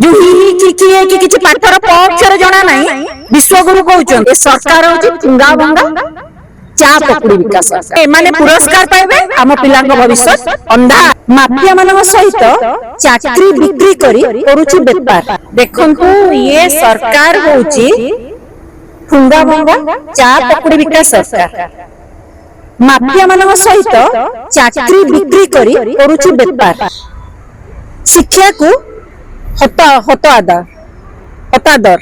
जो ही कि किछि पाठर पक्षर जना नाही विश्वगुरु कहउछन सरकार होची चुंगा बंगा चा पकुड़ी विकास माने पुरस्कार पाइबे आम पिलांग भविष्य अंधा माफिया मानक सहित चाकरी बिक्री करी करूची व्यापार देखंतु ये सरकार होची चुंगा बंगा चा पकुड़ी विकास सरकार माफिया मानक सहित चाकरी बिक्री करी करूची व्यापार शिक्षा को हतादर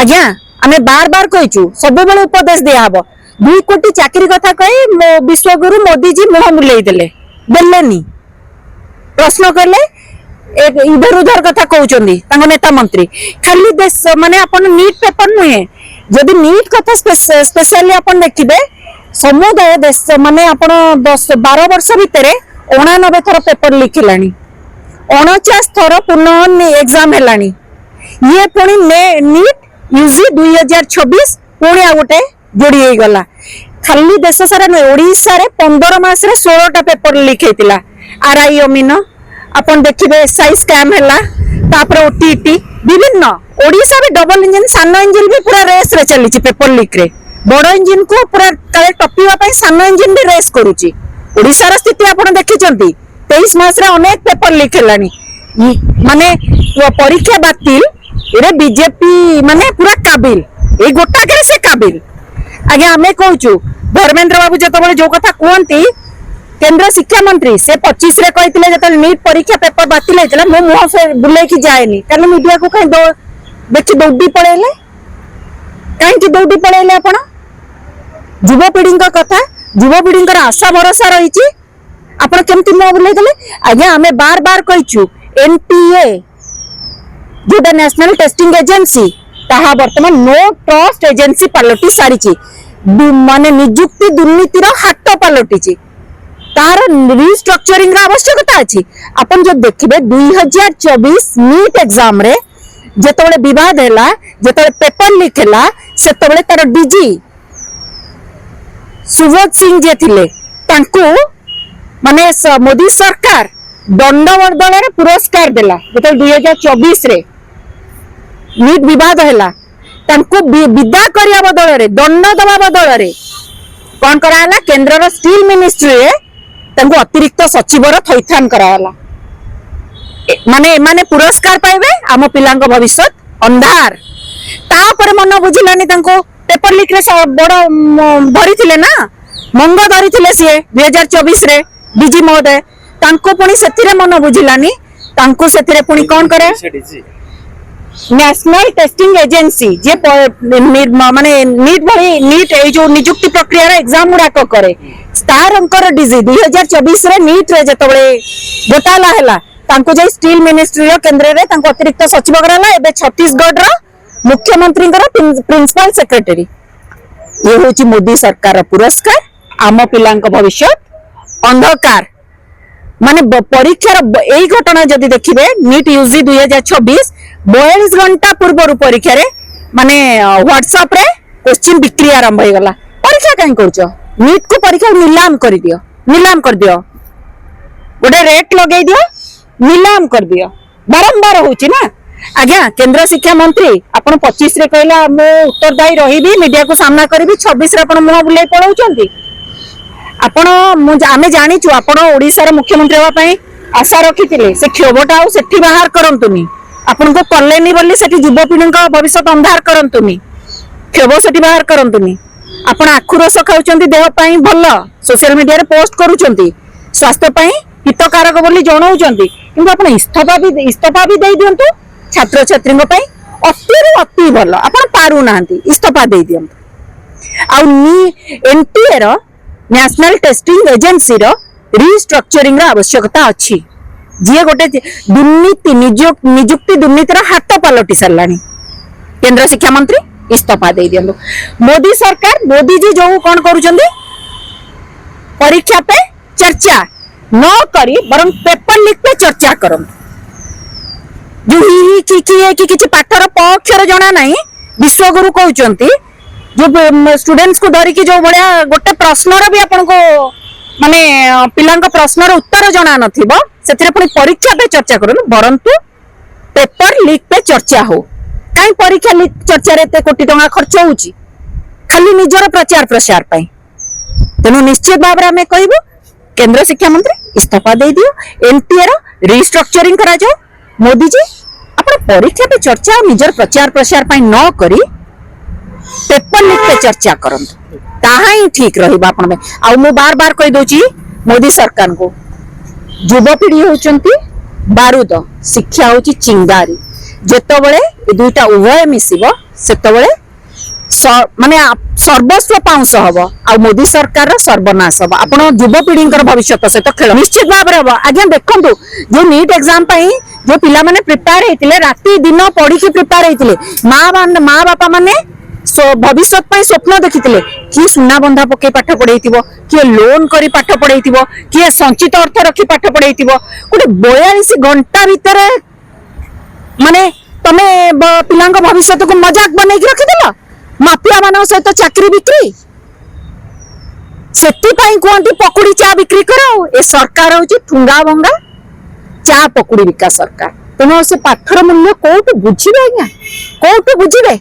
आज्ञा आमे बार बार कहिचु सब बेले उपदेश दिया हबो 2 कोटी चाकरी कथा कहि विश्वगुरु मोदी जी मुह मुलेई देलेनी प्रश्न करले इधर उधर कथा कहउचंदी तांग नेता मंत्री खाली देश माने अपन नीट पेपर नुहे जदि नीट कथा स्पेशली अपन देखिबे समुदाय देश माने अपन 10-12 वर्ष भितरे 89 थर पेपर लिखिलानी 49 थर पुनः एग्जाम हेलानी ये पुणी नीट यूजी 2026 पुणी आ गोटे जोड़ी हो गला खाली देश सारा ओडिशा रे 15 मास रे 16टा पेपर लीक हेतिला आरआई अमीन अपन देखिबे एसआई स्कैम हेला तापर ओटीटी विभिन्न ओडिशा रे डबल इंजन सानो इंजन भी पूरा रेस रे चली छि पेपर लीक रे बड़ इंजन को पूरा काले टपिवा पई सानो इंजन भी रेस करूची ओडिशा रा स्थिति आपण देखिचंती 23 मास रे अनेक पेपर लीक हेलानी माने परीक्षा बातिल एरे बीजेपी माने पूरा काबिल ए गोटा के से काबिल आगे हमें कहूचु धर्मेंद्र बाबू जतबले जो कथा कहंती केंद्र शिक्षा मंत्री से 25 रे कहितले जतल नीट परीक्षा पेपर बातिल हेतला मो मुह से बुले की जाएनी काले मीडिया को कहीं देखि दौडी पळेले काहे कि दौडी पळेले आपण युवपीढ़ी कथा युवपीढ़ी आशा भरोसा रही आपण केमती मुह बुले देले आगे हमें बार बार कहिचु एनटीए जोटा नेशनल टेस्टिंग एजेंसी ताहा वर्तमान नो ट्रस्ट एजेंसी पलटि सारी माने नियुक्ति दुर्नीतिर हाथ पलटि तार रिस्ट्रक्चरिंग आवश्यकता अछि अपन जो देखिबे 2024 नीट एग्जाम रे जेतबेले विवाद हैला जेतबेले पेपर लीक हैला सेतबेले तार डीजी सुबोध सिंह जे थिले तांको माने मोदी सरकार दंड बदल पुरस्कार देला जेतबेले 2024 रे नीट विवाद हैला तांको विदा करिया बदल रे दंड दबा बदल रे कोन कराला केंद्र रो स्टील मिनिस्ट्री रे तांको अतिरिक्त सचिव रो थैथान कराला माने पुरस्कार पाइबे आम पिलांग भविष्य अंधार तापर मन बुझिलानी तांको पेपर लीक रे बड़ धरी थिले ना मंग धरी थिले सी 2024 रे डीजी महोदय तांको पुनी सेथिरे मन बुझिलानी तांको सेथिरे पुनी कोन करे नेशनल टेस्टिंग एजेंसी जे माने नीट भली नीट ए जो नियुक्ति प्रक्रिया रे एग्जाम गुडा करे स्टार अंकर डीजी 2024 रे नीट रे जतबळे घोटाला हैला तांको जे स्टील मिनिस्ट्री रो केंद्र रे तांको अतिरिक्त सचिव कराला एबे छत्तीसगढ़ रो मुख्यमंत्री प्रिंसिपल सेक्रेटरी ये होची मोदी सरकार रो पुरस्कार आम पिलांक भविष्य अंधकार माने परीक्षार यही घटना जदि देखिबे नीट यूजी 2026 42 घंटा पूर्व परीक्षा रे माने व्हाट्सएप रे क्वेश्चन बिक्री आरंभ हो गला परीक्षा काई करछो नीट को परीक्षा नीलाम कर दियो गोटे रेट लगे दियो नीलाम कर दियो बारंबार होची ना आज्ञा केंद्र शिक्षा मंत्री आपण 25 रे कहला मो उत्तरदायी रहिबी मीडिया को सामना करबी 26 रे आपण मुह बुले पळौचंती आपण आमे जानिछु आपण ओडिसा रे मुख्यमंत्री होबा पई आशा रखितिले से क्षोभटा आउ सेठी बाहर करंतुनी आपण को कलेनी बोली सेठी युवपीढ़ी भविष्य अंधार करंतुनी क्षोभ सेठी बाहर करंतुनी आपण आखु रस खाउचंती देह पई भल सोशल मीडिया रे पोस्ट करूचंती स्वास्थ्य पई हितकारक बोली जणाउचंती किंतु आपण इस्तीफा भी दे दियंतु छात्र छात्री पई अति भल आपण पारु नांती इस्तीफा दे दियंतु आ एनटीए रो नेशनल टेस्टिंग एजेंसी रो रिस्ट्रक्चरिंग आवश्यकता अछि जे गोटे दुर्नीति नियुक्ति दुर्नीतिर हाथ पलटि सारलानी केंद्र शिक्षा मंत्री इस्तीफा दे दियंतु मोदी सरकार मोदी जी जो कोन करूचंदी परीक्षा पे चर्चा न करी बरं पेपर लीक पे चर्चा करम जो ही कि पाठर पक्षर जना नाही विश्वगुरु कहउचंती जो स्टूडेंट्स को धरिकी जो बढिया गोटे प्रश्नर भी आपन को माने पिलांक प्रश्नर उत्तर जना नथिबो सेथिरे पुनी परीक्षा पे चर्चा करन बरंतु चर्चा हो कहीं परीक्षा लीक चर्चा रे एते कोटी टंका खर्च होउची खाली निजर प्रचार प्रसार पाई तेणु निश्चित भाव में कहबू केंद्र शिक्षा मंत्री इस्तीफा दे दियो एनटीए रो रिस्ट्रक्चरिंग करा जाओ मोदी जी अपन परीक्षा पे चर्चा और निजर प्रचार प्रसार पाई न करी पेपर लीक पे चर्चा करंतु ताहा ही ठीक रहिबा अपन में आ मु बार बार कहि दोची मोदी सरकार को युवपीढ़ी होउचंती बारूद शिक्षा होची चिंगारी जेतबळे ए दुईटा उभय मिसिबो सेतबळे माने सर्वस्व पाउंस हबो आ मोदी सरकार रा सर्वनाश हबो आपण युवपीढ़ी भविष्य से तो खेल निश्चित भाव रे हबो आज्ञा देखंतु जो नीट एग्जाम पई जो पिला माने प्रिपेयर हेतिले राती दिन पढ़ी के प्रिपेयर हेतिले माँ बापा माने भविष्य स्वप्न देखिथिले कि सुना बंधा पके पाठ पढ़ेइथिबो कि लोन करी पाठ पढ़ेइथिबो कि संचित अर्थ रखी पाठ पढ़ेइथिबो गोटे 42 घंटा भितर माने तमे पिलांग भविष्य को मजाक बनै के रखिदेला माफिया मान सहित चाकरी बिक्री से कहती पकुड़ी चा बिक्री करो ए सरकार हूँ ठुंगा भंगा चा पकुड़ी बिका सरकार तेणु से पाठर मूल्य कौटू बुझे आज्ञा कौटू बुझे